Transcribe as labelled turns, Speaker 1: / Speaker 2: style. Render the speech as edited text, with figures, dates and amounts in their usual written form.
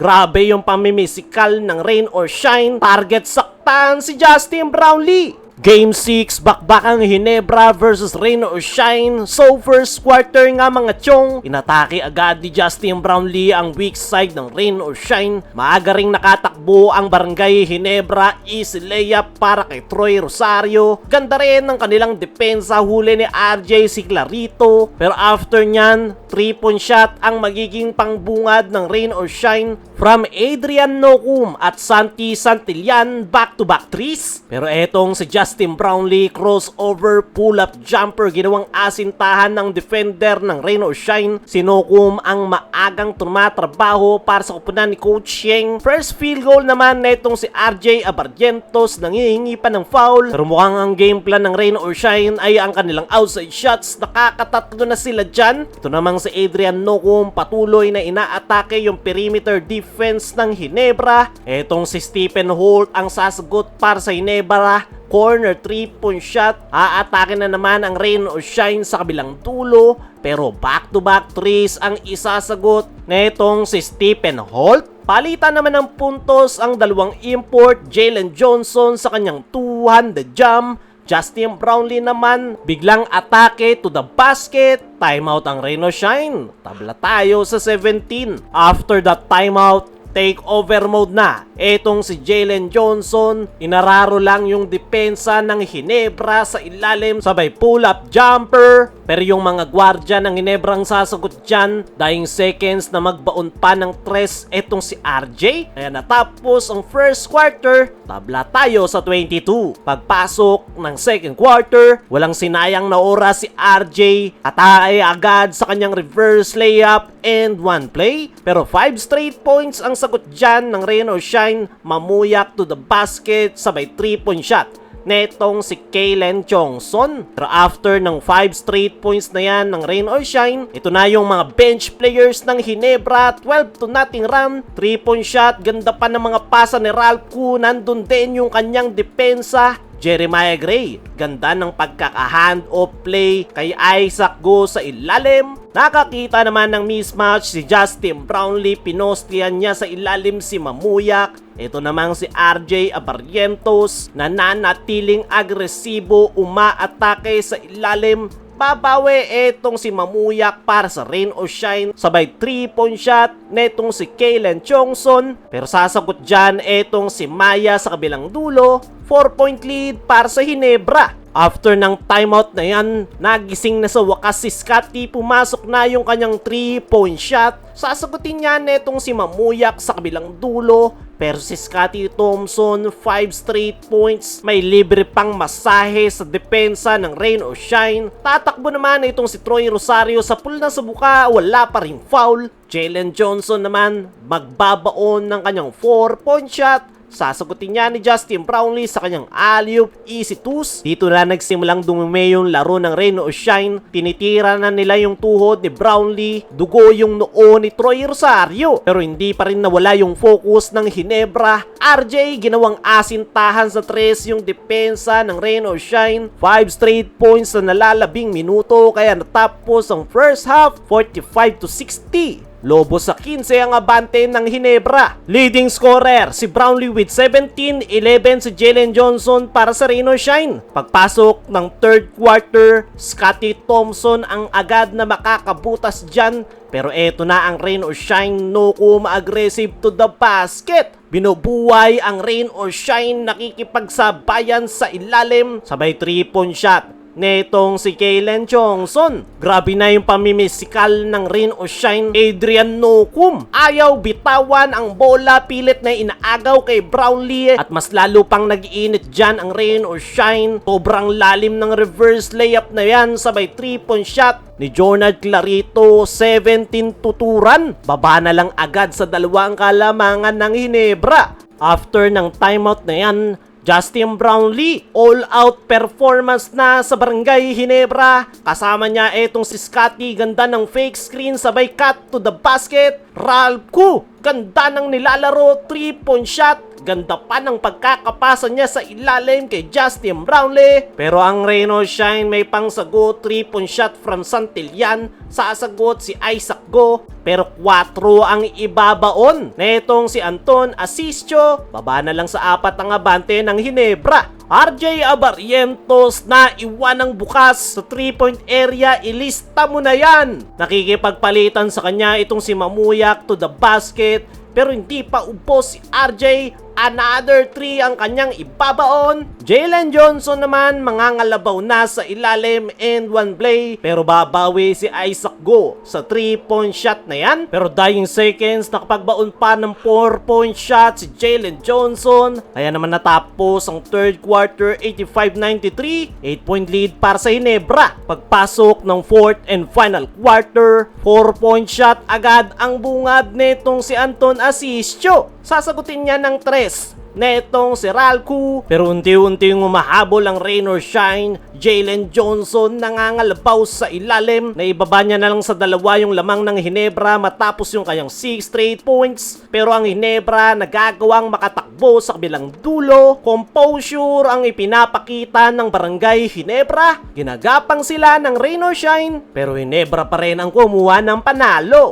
Speaker 1: Grabe yung pamimisikal ng rain or shine. Target saktan si Justin Brownlee. Game 6, bakbakang Ginebra versus Rain or Shine. So first quarter nga mga chong, inatake agad ni Justin Brownlee ang weak side ng Rain or Shine. Maaga ring nakatakbo ang Barangay Ginebra, easy layup para kay Troy Rosario. Ganda rin ng kanilang depensa, huli ni RJ si Clarito. Pero after nyan, 3-point shot ang magiging pangbungad ng Rain or Shine from Adrian Nocum at Santi Santillan, back-to-back threes. Pero etong si Justin Brownlee, crossover pull-up jumper, ginawang asintahan ng defender ng Rain or Shine. Si Nocum ang maagang tumatrabaho para sa kupunan ni Coach Yeng. First field goal naman netong si RJ Abarrientos, nangihingi pa ng foul. Pero mukhang ang game plan ng Rain or Shine ay ang kanilang outside shots. Nakakatatlo na sila dyan. Ito namang si Adrian Nocum, patuloy na inaatake yung perimeter defense ng Ginebra. Etong si Stephen Holt ang sasagot para sa Ginebra. Corner 3-point shot. Aatake na naman ang Rain or Shine sa kabilang dulo. Pero back-to-back threes ang isasagot netong si Stephen Holt. Palitan naman ng puntos ang dalawang import, Jalen Johnson sa kanyang two-handed jump. Justin Brownlee naman, biglang atake to the basket. Timeout ang Rain or Shine. Tabla tayo sa 17. After that timeout, take over mode na. Etong si Jalen Johnson, inararo lang yung depensa ng Ginebra sa ilalim, sabay pull-up jumper. Pero yung mga gwardya ng Ginebra ang sasagot dyan. Dying seconds na magbaon pa ng tres etong si RJ. Kaya natapos ang first quarter, tabla tayo sa 22. Pagpasok ng second quarter, walang sinayang na oras si RJ. Atake agad sa kanyang reverse layup and one play. Pero 5 straight points ang sagot dyan ng Rain or Shine. Mamuyak to the basket, sabay 3-point shot netong si Kalen Chongson. Pero after ng 5 straight points na yan ng Rain or Shine, ito na yung mga bench players ng Ginebra. 12-0 run, 3-point shot. Ganda pa ng mga pasa ni Ralph Koo. Nandun din yung kanyang depensa, Jeremiah Gray. Ganda ng pagkaka-hand off play kay Isaac Go sa ilalim. Nakakita naman ng mismatch si Justin Brownlee. Pinostian niya sa ilalim si Mamuyak. Ito namang si RJ Abarrientos na nanatiling agresibo, umaatake sa ilalim. Babawi etong si Mamuyak para sa Rain or Shine. Sabay 3-point shot netong si Kalen Chongson. Pero sasagot dyan etong si Maya sa kabilang dulo. 4-point lead para sa Ginebra. After ng timeout na yan, nagising na sa wakas si Scotty. Pumasok na yung kanyang 3-point shot. Sasagutin niya netong si Mamuyak sa kabilang dulo. Pero si Scotty Thompson, 5 straight points. May libre pang masahe sa depensa ng Rain or Shine. Tatakbo naman itong si Troy Rosario sa pool na sa buka. Wala pa rin foul. Jalen Johnson naman, magbabaon ng kanyang 4-point shot. Sasagutin niya ni Justin Brownlee sa kanyang alley-oop, easy twos. Dito na nagsimulang dumumi yung laro ng Rain or Shine. Tinitira na nila yung tuhod ni Brownlee. Dugo yung noo ni Troy Rosario. Pero hindi pa rin nawala yung focus ng Ginebra. RJ, ginawang asintahan sa tres yung depensa ng Rain or Shine. 5 straight points na nalalabing minuto. Kaya natapos ang first half, 45-60. Lobo sa 15 ang abante ng Ginebra. Leading scorer si Brownlee with 17, 11 si Jalen Johnson para sa Rain or Shine. Pagpasok ng third quarter, Scotty Thompson ang agad na makakabutas dyan. Pero eto na ang Rain or Shine, Nocum aggressive to the basket. Binubuhay ang Rain or Shine, nakikipagsabayan sa ilalim, sabay 3-point shot netong si Kalen Chongson. Grabe na yung pamimisikal ng Rain or Shine. Adrian Nocum ayaw bitawan ang bola, pilit na inaagaw kay Brownlee. At mas lalo pang nag-iinit dyan ang Rain or Shine. Sobrang lalim ng reverse layup na yan, sabay 3-point shot ni Jonard Clarito. 17-2 run. Baba na lang agad sa dalawang kalamangan ng Ginebra. After ng timeout na yan, Justin Brownlee, all-out performance na sa Barangay Ginebra. Kasama niya etong si Scotty, ganda ng fake screen, sabay cut to the basket. Ralph Koo, Ganda ng nilalaro, 3-point shot. Ganda pa ng pagkakapasa niya sa ilalim kay Justin Brownlee. Pero ang Rain or Shine may pangsagot, 3-point shot from Santillan. Sasagot si Isaac Go. Pero 4 ang ibabaon na itong si Anton Asistio. Baba na lang sa 4 ang abante ng Ginebra. RJ Abarrientos na iwanang bukas sa 3-point area, ilista mo na yan. Nakikipagpalitan sa kanya itong si Mamuyak to the basket, pero hindi pa ubos si RJ. Another 3 ang kanyang ibabaon. Jalen Johnson naman mangangalabaw na sa ilalim and 1 play, pero babawi si Isaac Go sa 3-point shot na yan. Pero dying seconds, nakapagbaon pa ng 4-point shot si Jalen Johnson. Kaya naman natapos ang third quarter 85-93, 8-point lead para sa Ginebra. Pagpasok ng fourth and final quarter, 4-point shot agad ang bungad netong si Anton Asistio. Sasagutin niya ng 3 netong si Ralcu, pero unti-unting umahabol ang Rain or Shine. Jalen Johnson nangangalabaw sa ilalim, naibaba niya na lang sa 2 yung lamang ng Ginebra matapos yung kanyang 6 straight points. Pero ang Ginebra nagagawang makatakbo sa kabilang dulo. Composure ang ipinapakita ng Barangay Ginebra. Ginagapang sila ng Rain or Shine, pero Ginebra pa rin ang kumuha ng panalo.